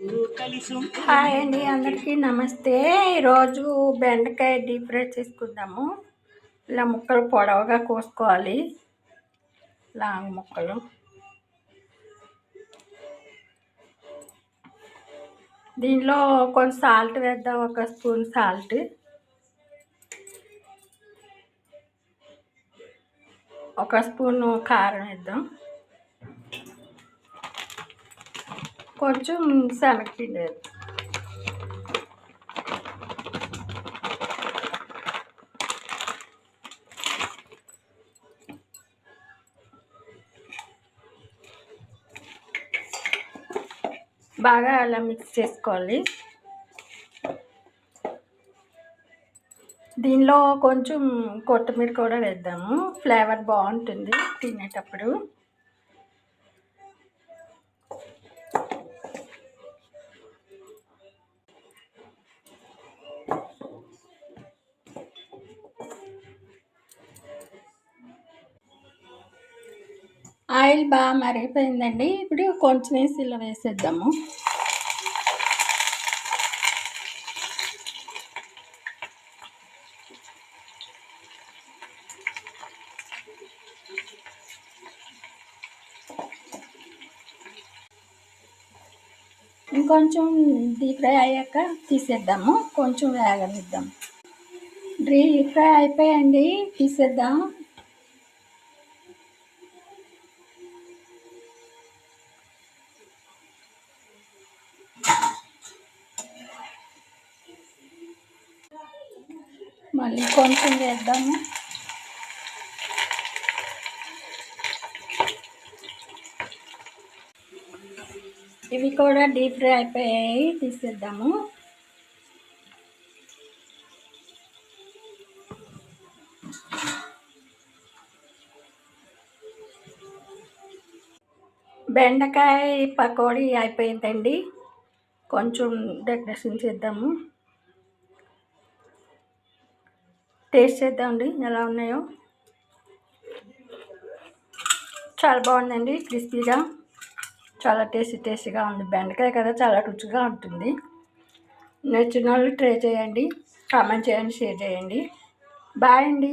Hi అండి, అందరికీ నమస్తే. ఈరోజు బెండకాయ డీప్ ఫ్రై చేసుకుందాము. ఇలా ముక్కలు పొడవుగా కోసుకోవాలి, లాంగ్ ముక్కలు. దీనిలో కొంచెం సాల్ట్ వేద్దాం, 1 స్పూన్ సాల్ట్, 1 స్పూను కారం వేద్దాం, కొంచెం శనగపిండి వేద్దాం. బాగా అలా మిక్స్ చేసుకోవాలి. దీనిలో కొంచెం కొత్తిమీర కూడా వేద్దాము, ఫ్లేవర్ బాగుంటుంది తినేటప్పుడు. ఆయిల్ బాగా మరిగిపోయిందండి. ఇప్పుడు కొంచెం వేసి ఇలా వేసేద్దాము. ఇంకొంచెం డీప్ ఫ్రై అయ్యాక తీసేద్దాము, కొంచెం వేగనిద్దాం. డీప్ ఫ్రై అయిపోయండి, తీసేద్దాం. మళ్ళీ కొంచెం వేద్దాము. ఇవి కూడా డీప్ ఫ్రై అయిపోయాయి, తీసేద్దాము. బెండకాయ పకోడీ అయిపోయిందండి. కొంచెం డెకరేషన్ చేద్దాము, టేస్ట్ చేద్దామండి ఎలా ఉన్నాయో. చాలా బాగుందండి, క్రిస్పీగా, చాలా టేస్టీగా ఉంది. బెండకాయ కదా, చాలా రుచిగా ఉంటుంది. నచ్చిన వాళ్ళు ట్రై చేయండి, కామెంట్ చేయండి, షేర్ చేయండి. బాయ్ అండి.